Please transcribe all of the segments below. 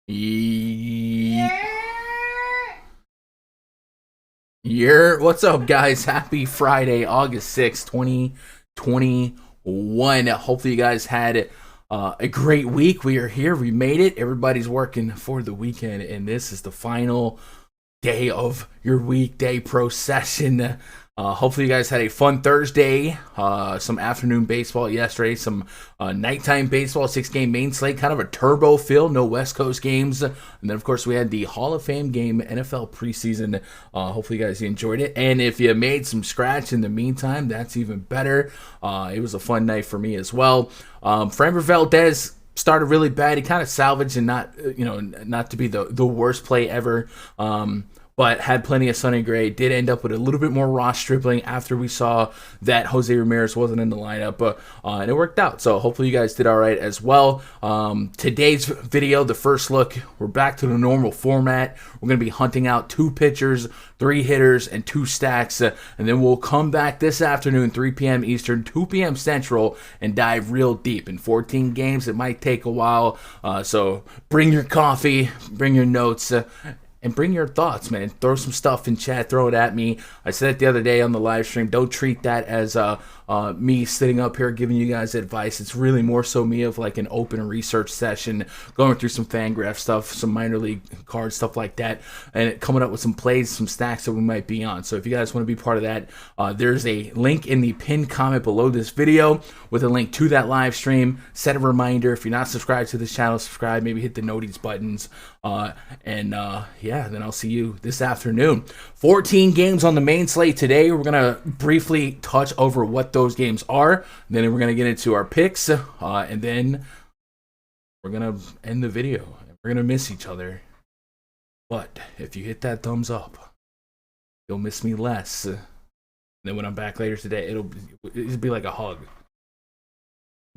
What's up, guys? Happy Friday, August 6th, 2021. Hopefully you guys had a great week. We are here. We made it. Everybody's working for the weekend, and this is the final day of your weekday pro session. Hopefully you guys had a fun Thursday, some afternoon baseball yesterday, some nighttime baseball, 6-game main slate, kind of a turbo fill, no West Coast games. And then, of course, we had the Hall of Fame game, NFL preseason. Hopefully you guys enjoyed it. And if you made some scratch in the meantime, that's even better. It was a fun night for me as well. Framber Valdez started really bad. He kind of salvaged and not to be the worst play ever. But had plenty of Sonny Gray. Did end up with a little bit more roster dribbling after we saw that Jose Ramirez wasn't in the lineup, and it worked out. So hopefully you guys did all right as well. Today's video, the first look, we're back to the normal format. We're going to be hunting out 2 pitchers, 3 hitters, and 2 stacks, and then we'll come back this afternoon, 3 p.m. Eastern, 2 p.m. Central, and dive real deep. In 14 games, it might take a while, so bring your coffee, bring your notes, and bring your thoughts, man. Throw some stuff in chat. Throw it at me. I said it the other day on the live stream. Don't treat that as me sitting up here giving you guys advice. It's really more so me of like an open research session, going through some FanGraph stuff, some minor league cards, stuff like that, and coming up with some plays, some stacks that we might be on. So if you guys want to be part of that, there's a link in the pinned comment below this video with a link to that live stream. Set a reminder. If you're not subscribed to this channel, subscribe. Maybe hit the notice buttons. Then I'll see you this afternoon. 14 games on the main slate today. We're going to briefly touch over what those games are. Then we're going to get into our picks. And then we're going to end the video. We're going to miss each other. But if you hit that thumbs up, you'll miss me less. And then when I'm back later today, it'll be like a hug.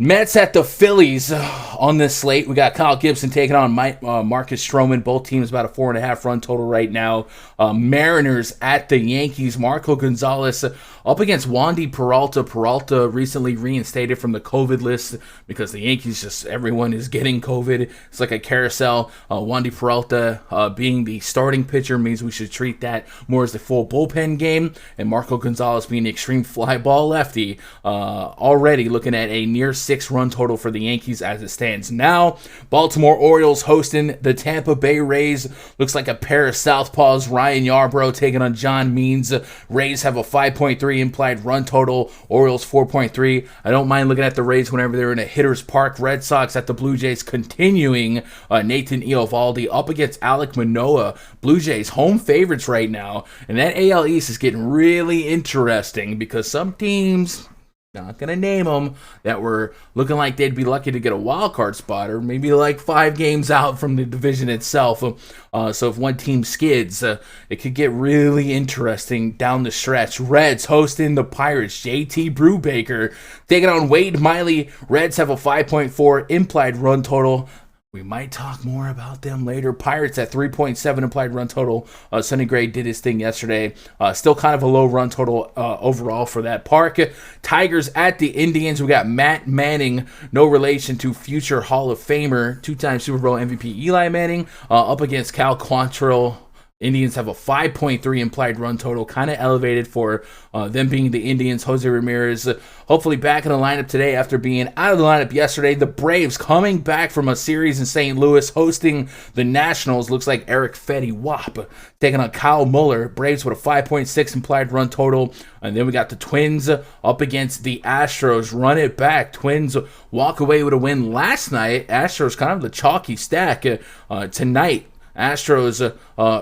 Mets at the Phillies on this slate. We got Kyle Gibson taking on Marcus Stroman. Both teams about a 4.5 run total right now. Mariners at the Yankees. Marco Gonzalez up against Wandy Peralta. Peralta recently reinstated from the COVID list because the Yankees everyone is getting COVID. It's like a carousel. Wandy Peralta being the starting pitcher means we should treat that more as the full bullpen game. And Marco Gonzalez being the extreme fly ball lefty. Already looking at a near 6-run total for the Yankees as it stands now. Baltimore Orioles hosting the Tampa Bay Rays. Looks like a pair of southpaws. Ryan Yarbrough taking on John Means. Rays have a 5.3 implied run total. Orioles 4.3. I don't mind looking at the Rays whenever they're in a hitter's park. Red Sox at the Blue Jays continuing. Nathan Eovaldi up against Alek Manoah. Blue Jays home favorites right now. And that AL East is getting really interesting because some teams, not going to name them, that were looking like they'd be lucky to get a wild card spot or maybe like 5 games out from the division itself. So if one team skids, it could get really interesting down the stretch. Reds hosting the Pirates. JT Brubaker taking on Wade Miley. Reds have a 5.4 implied run total. We might talk more about them later. Pirates at 3.7 implied run total. Sonny Gray did his thing yesterday. Still kind of a low run total overall for that park. Tigers at the Indians. We got Matt Manning, no relation to future Hall of Famer, 2-time Super Bowl MVP Eli Manning, up against Cal Quantrill. Indians have a 5.3 implied run total, kind of elevated for them being the Indians. Jose Ramirez hopefully back in the lineup today after being out of the lineup yesterday. The Braves coming back from a series in St. Louis hosting the Nationals. Looks like Eric Fetty Wap taking on Kyle Muller. Braves with a 5.6 implied run total. And then we got the Twins up against the Astros. Run it back. Twins walk away with a win last night. Astros kind of the chalky stack tonight. Astros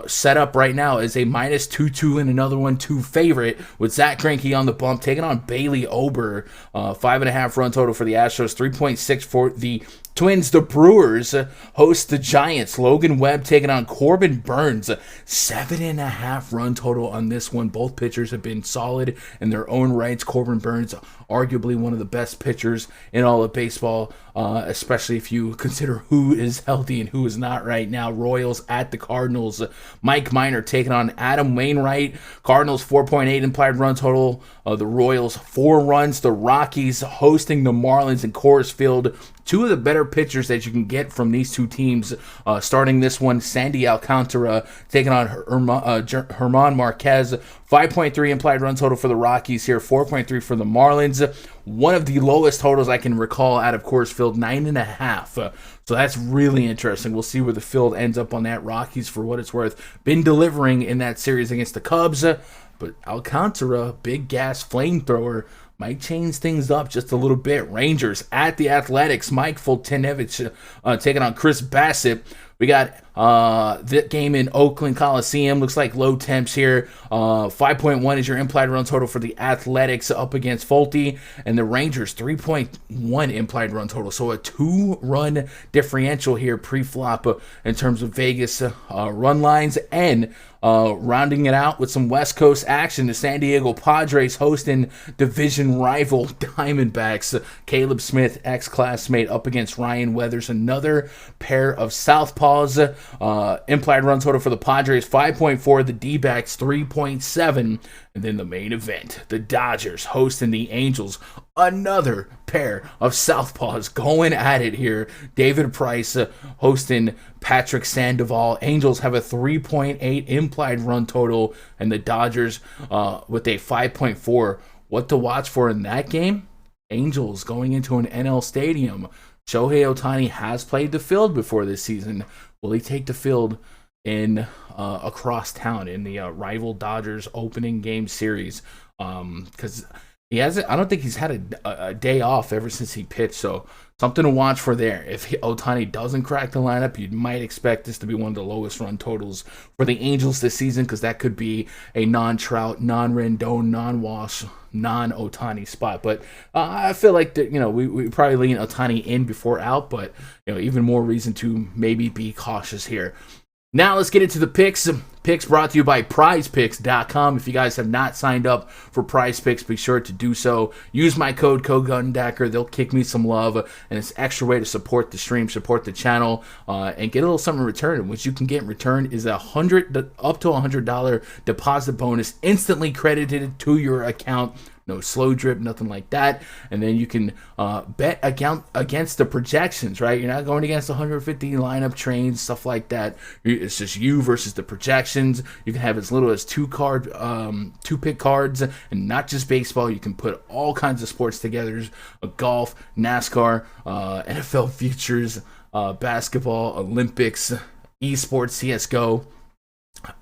set up right now as a -2-2 and another 1-2 favorite with Zach Greinke on the bump, taking on Bailey Ober. 5.5 run total for the Astros, 3.6 for the Twins. The Brewers host the Giants. Logan Webb taking on Corbin Burns. 7.5 run total on this one. Both pitchers have been solid in their own rights. Corbin Burns, arguably one of the best pitchers in all of baseball, especially if you consider who is healthy and who is not right now. Royals at the Cardinals. Mike Minor taking on Adam Wainwright. Cardinals 4.8 implied run total. The Royals 4 runs. The Rockies hosting the Marlins in Coors Field. two of the better pitchers that you can get from these two teams. Starting this one, Sandy Alcantara taking on German Marquez. 5.3 implied run total for the Rockies here, 4.3 for the Marlins. One of the lowest totals I can recall out of Coors Field, 9.5. So that's really interesting. We'll see where the field ends up on that. Rockies, for what it's worth, been delivering in that series against the Cubs. But Alcantara, big gas flamethrower, might change things up just a little bit. Rangers at the Athletics. Mike Foltynewicz taking on Chris Bassett. We got that game in Oakland Coliseum. Looks like low temps here. 5.1 is your implied run total for the Athletics up against Folty. And the Rangers, 3.1 implied run total. So a 2-run differential here pre-flop in terms of Vegas run lines. And rounding it out with some West Coast action, the San Diego Padres hosting division rival Diamondbacks. Caleb Smith, ex-classmate, up against Ryan Weathers. Another pair of southpaws. Implied run total for the Padres, 5.4. The D-backs, 3.7. And then the main event, the Dodgers hosting the Angels. Another pair of southpaws going at it here. David Price hosting Patrick Sandoval. Angels have a 3.8 implied run total, and the Dodgers with a 5.4. What to watch for in that game? Angels going into an NL stadium. Shohei Ohtani has played the field before this season. Will he take the field in across town in the rival Dodgers opening game series? Because he hasn't. I don't think he's had a day off ever since he pitched. So something to watch for there. If Ohtani doesn't crack the lineup, you might expect this to be one of the lowest run totals for the Angels this season, because that could be a non-Trout, non-Rendon, non-Walsh, non-Ohtani spot. But I feel like that, we probably lean Ohtani in before out, but even more reason to maybe be cautious here. Now let's get into the picks. Picks brought to you by PrizePicks.com. If you guys have not signed up for PrizePicks, be sure to do so. Use my code CoGundacker. They'll kick me some love, and it's an extra way to support the stream, support the channel, and get a little something in return. And what you can get in return is up to $100 deposit bonus instantly credited to your account. No slow drip, nothing like that. And then you can bet against the projections, right? You're not going against 150 lineup trains, stuff like that. It's just you versus the projections. You can have as little as two pick cards, and not just baseball. You can put all kinds of sports together: golf, NASCAR, NFL futures, basketball, Olympics, esports, CSGO.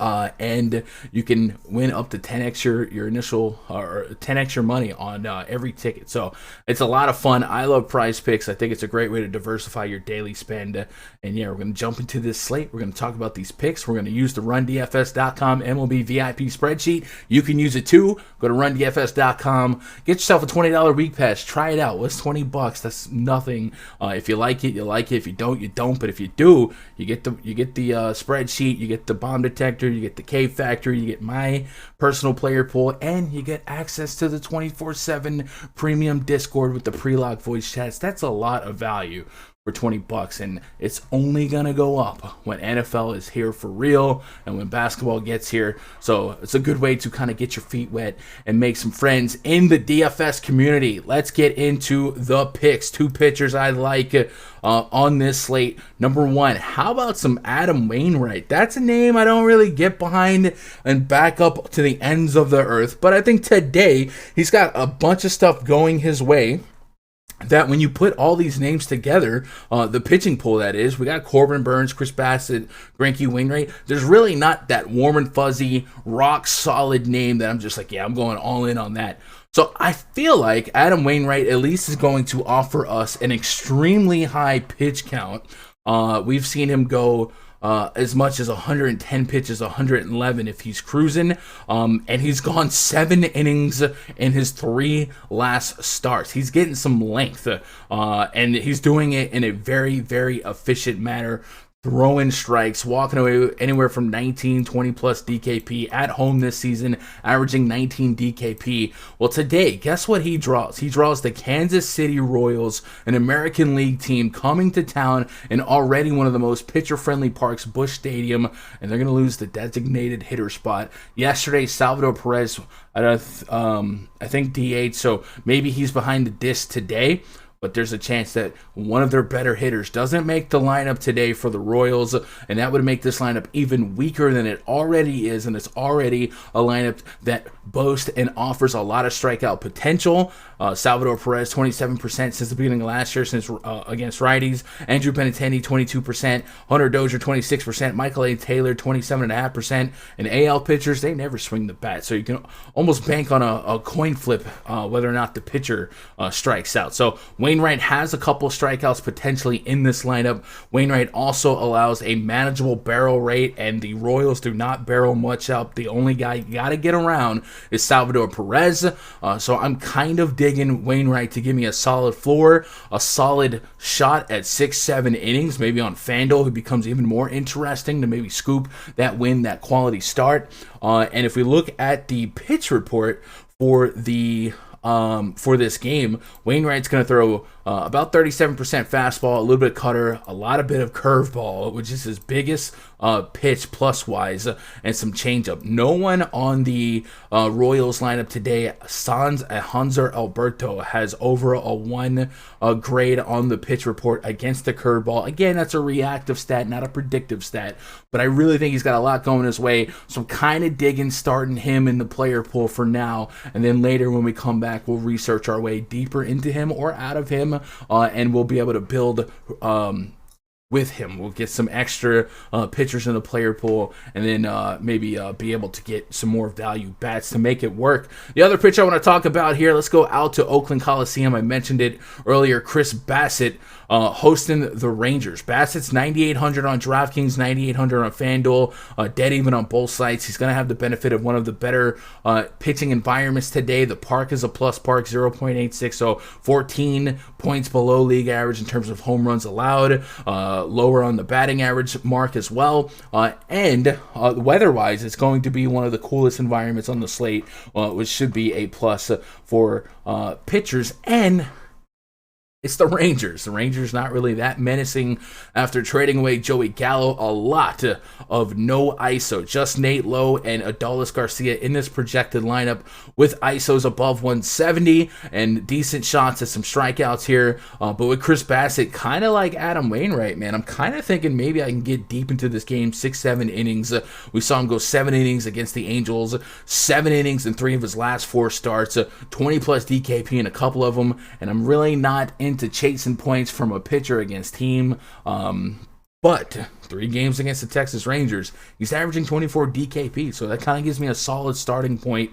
And you can win up to 10x your initial, or 10x your money on every ticket. So it's a lot of fun. I love Prize Picks. I think it's a great way to diversify your daily spend. And yeah, we're going to jump into this slate. We're going to talk about these picks. We're going to use the RunDFS.com MLB VIP spreadsheet. You can use it too. Go to RunDFS.com. Get yourself a $20 week pass. Try it out. What's $20? That's nothing. If you like it, you like it. If you don't, you don't. But if you do, you get the spreadsheet. You get the bomb detector. You get the K Factor, you get my personal player pool, and you get access to the 24/7 premium Discord with the pre-log voice chats. That's a lot of value for $20, and it's only gonna go up when NFL is here for real and when basketball gets here. So it's a good way to kind of get your feet wet and make some friends in the DFS community. Let's get into the picks. Two pitchers I like on this slate. Number one, how about some Adam Wainwright? That's a name I don't really get behind and back up to the ends of the earth, but I think today he's got a bunch of stuff going his way that when you put all these names together, the pitching pool that is, we got Corbin Burns, Chris Bassett, Greinke, Wainwright. There's really not that warm and fuzzy, rock solid name that I'm just like, yeah, I'm going all in on that. So I feel like Adam Wainwright at least is going to offer us an extremely high pitch count. We've seen him go as much as 110 pitches, 111 if he's cruising. And he's gone 7 innings in his 3 last starts. He's getting some length, and he's doing it in a very, very efficient manner. Throwing strikes, walking away anywhere from 19, 20 plus DKP at home this season, averaging 19 DKP. Well, today, guess what he draws? He draws the Kansas City Royals, an American League team coming to town in already one of the most pitcher-friendly parks, Busch Stadium, and they're going to lose the designated hitter spot. Yesterday, Salvador Perez, I think DH, so maybe he's behind the disc today. but there's a chance that one of their better hitters doesn't make the lineup today for the Royals, and that would make this lineup even weaker than it already is, and it's already a lineup that boasts and offers a lot of strikeout potential. Salvador Perez, 27% since the beginning of last year against righties. Andrew Benintendi, 22%. Hunter Dozier, 26%. Michael A. Taylor, 27.5%. And AL pitchers, they never swing the bat, so you can almost bank on a coin flip whether or not the pitcher strikes out. So Wainwright has a couple strikeouts potentially in this lineup. Wainwright also allows a manageable barrel rate, and the Royals do not barrel much up. The only guy you got to get around is Salvador Perez. So I'm kind of digging Wainwright to give me a solid floor, a solid shot at 6-7 innings, maybe on FanDuel. It becomes even more interesting to maybe scoop that win, that quality start. And if we look at the pitch report for this game, Wainwright's going to throw about 37% fastball, a little bit of cutter, a bit of curveball, which is his biggest pitch plus-wise, and some changeup. No one on the Royals lineup today, sans Hanser Alberto, has over a 1 grade on the pitch report against the curveball. Again, that's a reactive stat, not a predictive stat, but I really think he's got a lot going his way, so I'm kind of digging starting him in the player pool for now, and then later when we come back, we'll research our way deeper into him or out of him, and we'll be able to build with him. We'll get some extra pitchers in the player pool, and then maybe be able to get some more value bats to make it work. The other pitch I want to talk about here, let's go out to Oakland Coliseum. I mentioned it earlier. Chris Bassitt hosting the Rangers. Bassett's 9,800 on DraftKings, 9,800 on FanDuel, dead even on both sites. He's going to have the benefit of one of the better pitching environments today. The park is a plus park, 0.86, so 14 points below league average in terms of home runs allowed, lower on the batting average mark as well. And weather-wise, it's going to be one of the coolest environments on the slate, which should be a plus for pitchers. And it's the Rangers. The Rangers not really that menacing after trading away Joey Gallo. A lot of no ISO. Just Nate Lowe and Adolis Garcia in this projected lineup with ISOs above 170 and decent shots at some strikeouts here. But with Chris Bassitt, kind of like Adam Wainwright, man, I'm kind of thinking maybe I can get deep into this game. 6-7 innings. We saw him go 7 innings against the Angels. 7 innings in 3 of his last 4 starts. 20 plus DKP in a couple of them. And I'm really not into chasing points from a pitcher against team, but 3 games against the Texas Rangers, he's averaging 24 DKP, so that kind of gives me a solid starting point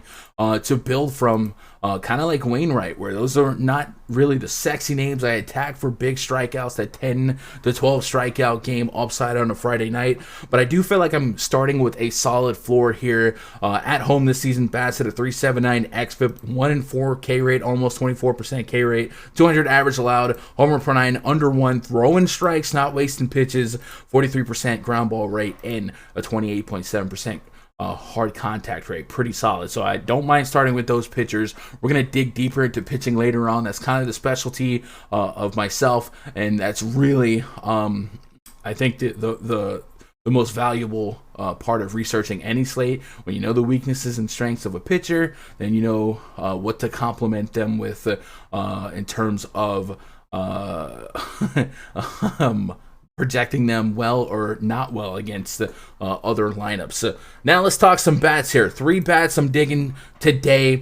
to build from, kind of like Wainwright, where those are not really the sexy names I attack for big strikeouts, that 10 to 12 strikeout game upside on a Friday night, but I do feel like I'm starting with a solid floor here. At home this season, Bassitt at 3.79 xFIP, 1-4 K rate, almost 24% K rate, 200 average allowed, homer per 9, under 1, throwing strikes, not wasting pitches, 43% ground ball rate, and a 28.7% hard contact rate. Pretty solid. So I don't mind starting with those pitchers. We're going to dig deeper into pitching later on. That's kind of the specialty of myself, and that's really, I think, the most valuable part of researching any slate. When you know the weaknesses and strengths of a pitcher, then you know what to complement them with in terms of projecting them well or not well against other lineups. Now let's talk some bats here. 3 bats I'm digging today.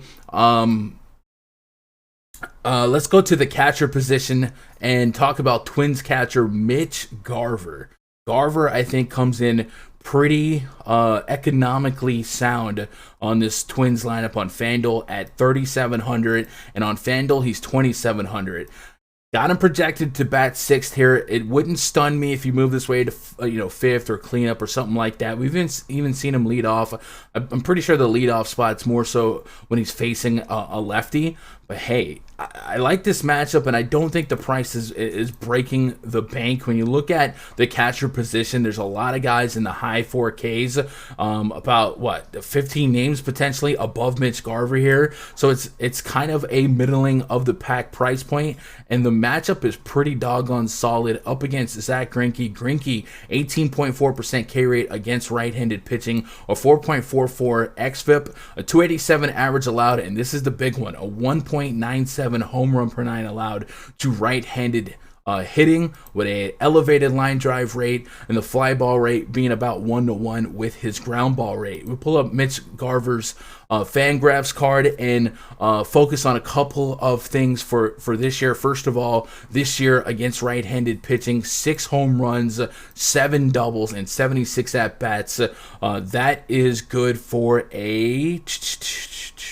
Let's go to the catcher position and talk about Twins catcher Mitch Garver. Garver, I think, comes in pretty economically sound on this Twins lineup on FanDuel at 3,700, and on FanDuel he's 2,700. Got him projected to bat 6th here. It wouldn't stun me if you move this way to 5th or cleanup or something like that. We've even seen him lead off. I'm pretty sure the leadoff spot's more so when he's facing a lefty. But hey, I like this matchup, and I don't think the price is breaking the bank. When you look at the catcher position, there's a lot of guys in the high 4Ks, about 15 names potentially above Mitch Garver here. So it's kind of a middling of the pack price point, and the matchup is pretty doggone solid up against Zach Greinke. Greinke, 18.4% K rate against right-handed pitching, a 4.44 xFIP, a 287 average allowed, and this is the big one, a 1.8 1.97 home run per nine allowed to right-handed hitting, with a elevated line drive rate and the fly ball rate being about 1-to-1 with his ground ball rate. We pull up Mitch Garver's FanGraphs card and focus on a couple of things for this year. First of all, this year against right-handed pitching, 6 home runs, 7 doubles, and 76 at-bats. That is good for a...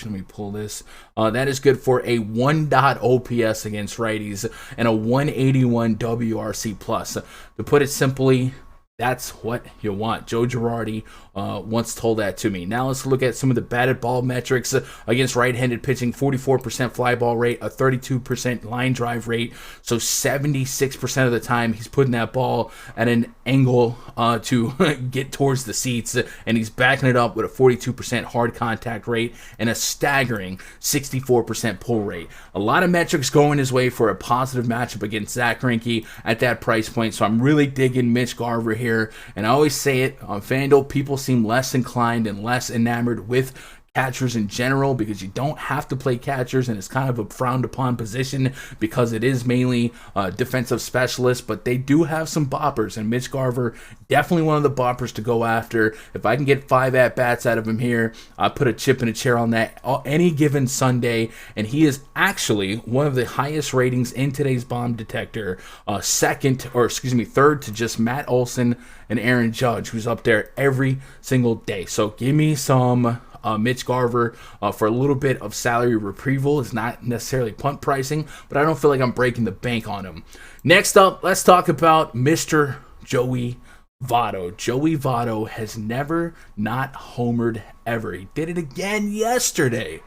Let me pull this. That is good for a 1. OPS against righties and a 181 WRC plus. To put it simply, that's what you want. Joe Girardi once told that to me. Now let's look at some of the batted ball metrics against right-handed pitching. 44% fly ball rate, a 32% line drive rate. So 76% of the time he's putting that ball at an angle to get towards the seats, and he's backing it up with a 42% hard contact rate and a staggering 64% pull rate. A lot of metrics going his way for a positive matchup against Zach Greinke at that price point. So I'm really digging Mitch Garver here, and I always say it on FanDuel, people seem less inclined and less enamored with catchers in general because you don't have to play catchers, and it's kind of a frowned upon position because it is mainly defensive specialists, but they do have some boppers, and Mitch Garver, definitely one of the boppers to go after. If I can get 5 at-bats out of him here, I put a chip in a chair on that any given Sunday, and he is actually one of the highest ratings in today's bomb detector, third to just Matt Olson and Aaron Judge, who's up there every single day. So give me some Mitch Garver for a little bit of salary retrieval. It's not necessarily punt pricing, but I don't feel like I'm breaking the bank on him. Next up, let's talk about Mr. Joey Vado. Joey Vado has never not homered ever. He did it again yesterday.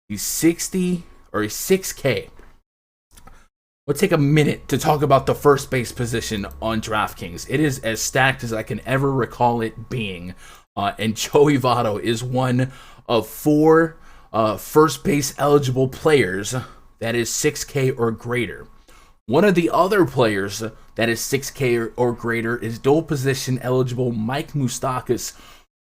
He's 6K. We'll take a minute to talk about the first base position on DraftKings. It is as stacked as I can ever recall it being. And Joey Vado is one of 4 first base eligible players that is 6K or greater. One of the other players that is 6K or greater is dual position eligible Mike Moustakas,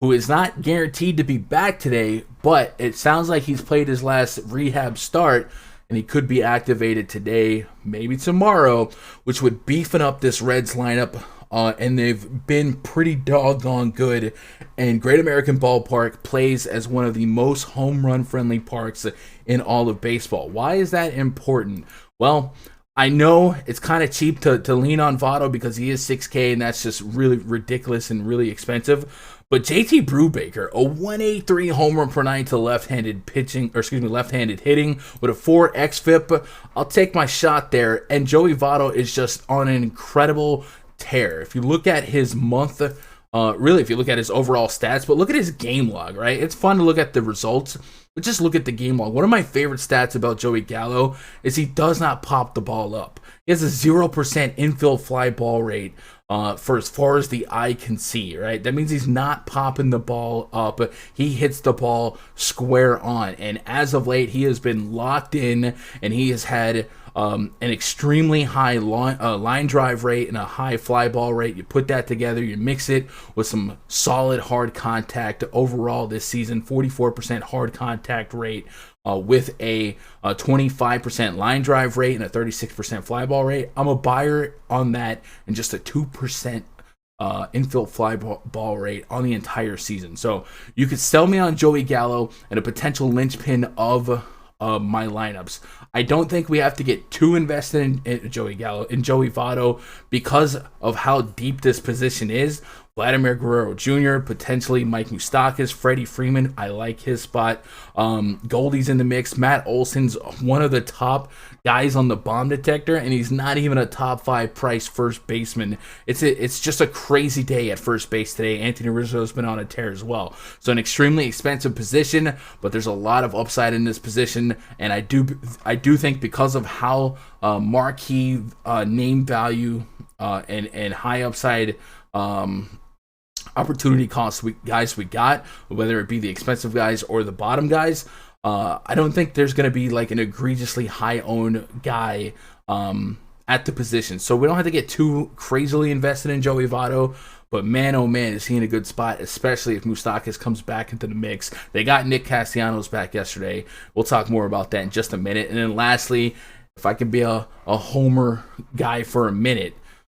who is not guaranteed to be back today, but it sounds like he's played his last rehab start, and he could be activated today, maybe tomorrow, which would beefing up this Reds lineup. And they've been pretty doggone good. And Great American Ballpark plays as one of the most home run friendly parks in all of baseball. Why is that important? Well, I know it's kind of cheap to lean on Vado because he is 6K, and that's just really ridiculous and really expensive. But JT Brubaker, a 183 home run per nine to left-handed hitting with a 4 xFIP. I'll take my shot there. And Joey Vado is just on an incredible tear. If you look at his month, if you look at his overall stats, but look at his game log, right? It's fun to look at the results, but just look at the game log. One of my favorite stats about Joey Gallo is he does not pop the ball up. He has a 0% infield fly ball rate for as far as the eye can see, right? That means he's not popping the ball up. He hits the ball square on. And as of late, he has been locked in, and he has had an extremely high line drive rate and a high fly ball rate. You put that together, you mix it with some solid hard contact overall this season, 44% hard contact rate with a 25% line drive rate and a 36% fly ball rate. I'm a buyer on that, and just a 2% infield fly ball rate on the entire season. So you could sell me on Joey Gallo and a potential linchpin of my lineups. I don't think we have to get too invested in Joey Gallo and Joey Vado because of how deep this position is. Vladimir Guerrero Jr., potentially Mike Moustakas, Freddie Freeman, I like his spot. Goldie's in the mix. Matt Olson's one of the top guys on the bomb detector, and he's not even a top 5 price first baseman. It's just a crazy day at first base today. Anthony Rizzo's been on a tear as well. So an extremely expensive position, but there's a lot of upside in this position, and I do think because of how marquee name value and high upside opportunity costs guys we got, whether it be the expensive guys or the bottom guys, I don't think there's going to be like an egregiously high owned guy at the position. So we don't have to get too crazily invested in Joey Vado, But man, oh man, is he in a good spot, especially if Moustakas comes back into the mix. They got Nick Castellanos back yesterday. We'll talk more about that in just a minute. And then lastly, if I could be a homer guy for a minute,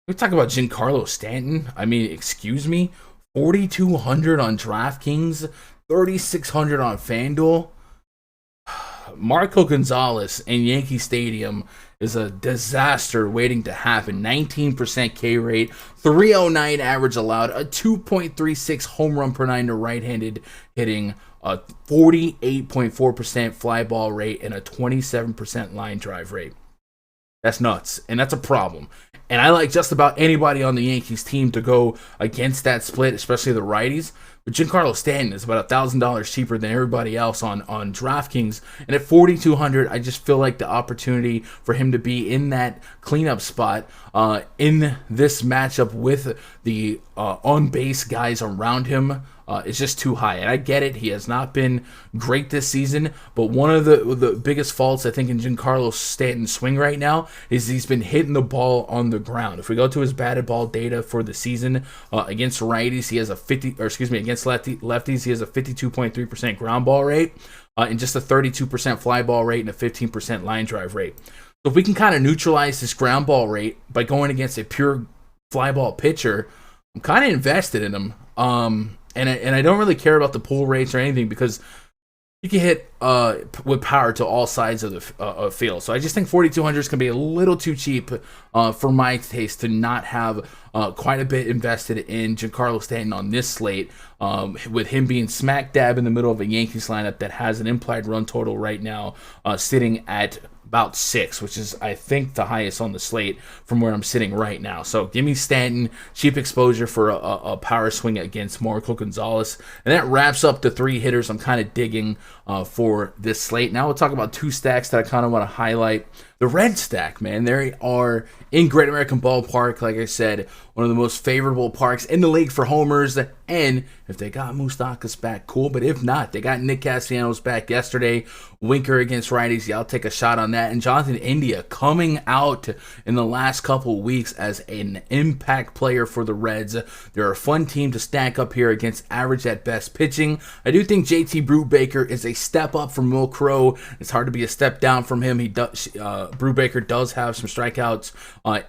we talk about Giancarlo Stanton. I mean, excuse me, 4,200 on DraftKings, 3,600 on FanDuel. Marco Gonzalez in Yankee Stadium is a disaster waiting to happen. 19% K rate, 309 average allowed, a 2.36 home run per nine to right-handed hitting, a 48.4% fly ball rate, and a 27% line drive rate. That's nuts, and that's a problem. And I like just about anybody on the Yankees team to go against that split, especially the righties. But Giancarlo Stanton is about $1,000 cheaper than everybody else on DraftKings. And at 4,200, I just feel like the opportunity for him to be in that cleanup spot in this matchup with the on-base guys around him is just too high. And I get it. He has not been great this season. But one of the biggest faults, I think, in Giancarlo Stanton's swing right now is he's been hitting the ball on the ground. If we go to his batted ball data for the season against righties, he has a against lefties, he has a 52.3% ground ball rate and just a 32% fly ball rate and a 15% line drive rate. So if we can kind of neutralize this ground ball rate by going against a pure fly ball pitcher, I'm kind of invested in him. And I don't really care about the pull rates or anything because you can hit with power to all sides of the field. So I just think 4,200 is going to be a little too cheap for my taste to not have quite a bit invested in Giancarlo Stanton on this slate, with him being smack dab in the middle of a Yankees lineup that has an implied run total right now sitting at about 6, which is, I think, the highest on the slate from where I'm sitting right now. So give me Stanton, cheap exposure for a power swing against Marco Gonzalez. And that wraps up the 3 hitters I'm kind of digging for this slate. Now we'll talk about 2 stacks that I kind of want to highlight. The red stack, man, they are in Great American Ballpark, like I said, one of the most favorable parks in the league for homers. And if they got Moustakas back, cool. But if not, they got Nick Castellanos back yesterday. Winker against righties, yeah, I'll take a shot on that. And Jonathan India coming out in the last couple weeks as an impact player for the Reds. They're a fun team to stack up here against average at best pitching. I do think JT Brubaker is a step up from Will Crowe. It's hard to be a step down from him. Brubaker does have some strikeouts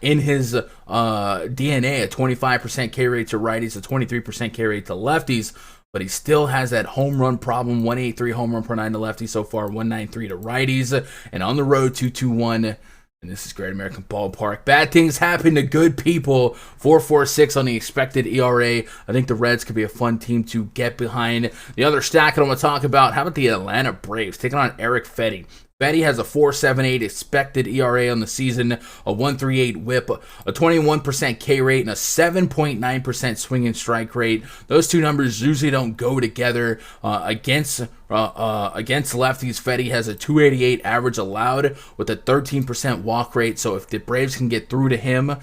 in his DNA, a 25% K rate to righties, a 23% K rate to lefties, but he still has that home run problem. 183 home run per nine to lefties so far, 193 to righties, and on the road 221. And this is Great American Ballpark. Bad things happen to good people. 4.46 on the expected ERA. I think the Reds could be a fun team to get behind. The other stack that I'm going to talk about, how about the Atlanta Braves taking on Eric Fetty? Fetty has a 4.78 expected ERA on the season, a 1.38 whip, a 21% K rate, and a 7.9% swing and strike rate. Those two numbers usually don't go together against lefties. Fetty has a 2.88 average allowed with a 13% walk rate. So if the Braves can get through to him,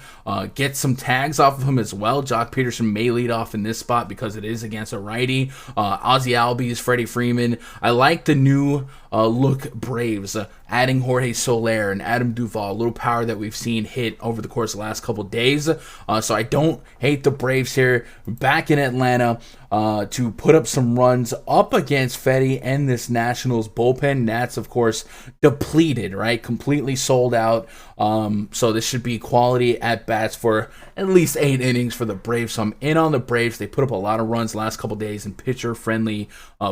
get some tags off of him as well, Jock Peterson may lead off in this spot because it is against a righty. Ozzie Albies, Freddie Freeman. I like the new look Braves, adding Jorge Soler and Adam Duvall, a little power that we've seen hit over the course of the last couple days. So I don't hate the Braves here, back in Atlanta to put up some runs up against Fetty and this Nationals bullpen. That's, of course, depleted, right? Completely sold out. So this should be quality at-bats for at least 8 innings for the Braves. So I'm in on the Braves. They put up a lot of runs the last couple days in pitcher-friendly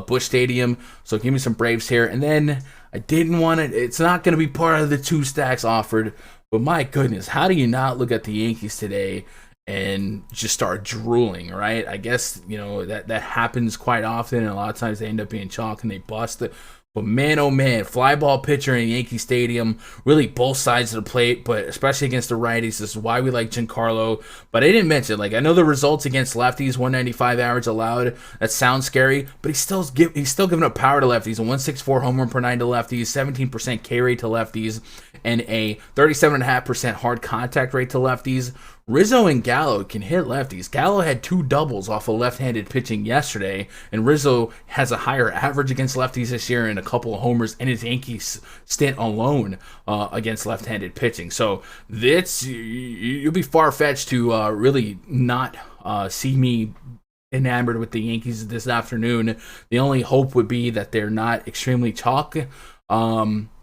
Busch Stadium. So give me some Braves here. And then I didn't want it. It's not going to be part of the 2 stacks offered. But my goodness, how do you not look at the Yankees today and just start drooling, right? I guess, that happens quite often, and a lot of times they end up being chalk and they bust it. But man, oh man, fly ball pitcher in Yankee Stadium, really both sides of the plate, but especially against the righties. This is why we like Giancarlo. But I didn't mention, I know the results against lefties, 195 average allowed. That sounds scary, but he's still giving up power to lefties. A 164 home run per nine to lefties, 17% K rate to lefties, and a 37.5% hard contact rate to lefties. Rizzo and Gallo can hit lefties. Gallo had 2 doubles off of left-handed pitching yesterday, and Rizzo has a higher average against lefties this year and a couple of homers in his Yankees stint alone against left-handed pitching. So you'll be far-fetched to really not see me enamored with the Yankees this afternoon. The only hope would be that they're not extremely chalk,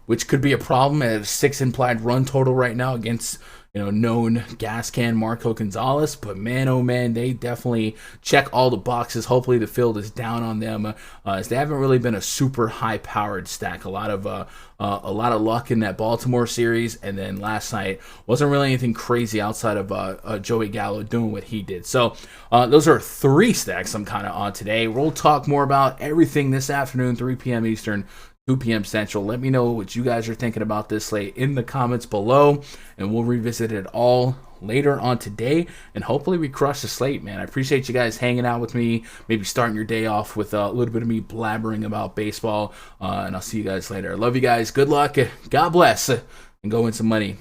which could be a problem at a 6 implied run total right now against known gas can Marco Gonzalez. But man, oh man, they definitely check all the boxes. Hopefully the field is down on them, as they haven't really been a super high-powered stack. A lot of luck in that Baltimore series, and then last night wasn't really anything crazy outside of Joey Gallo doing what he did. So those are 3 stacks I'm kind of on today. We'll talk more about everything this afternoon, 3 p.m. Eastern, 2 p.m. Central. Let me know what you guys are thinking about this slate in the comments below, and we'll revisit it all later on today, and hopefully we crush the slate, man. I appreciate you guys hanging out with me, maybe starting your day off with a little bit of me blabbering about baseball, and I'll see you guys later. I love you guys. Good luck. God bless, and go win some money.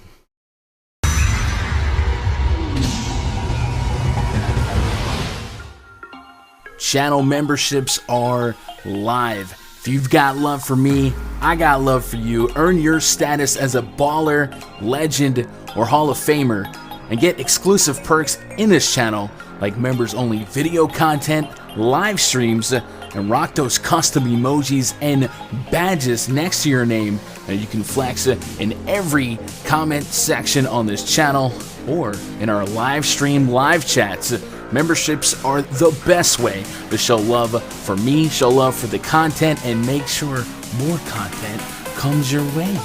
Channel memberships are live. If you've got love for me, I got love for you. Earn your status as a baller, legend, or Hall of Famer, and get exclusive perks in this channel, like members-only video content, live streams, and rock those custom emojis and badges next to your name that you can flex in every comment section on this channel or in our live stream live chats. Memberships are the best way to show love for me, show love for the content, and make sure more content comes your way.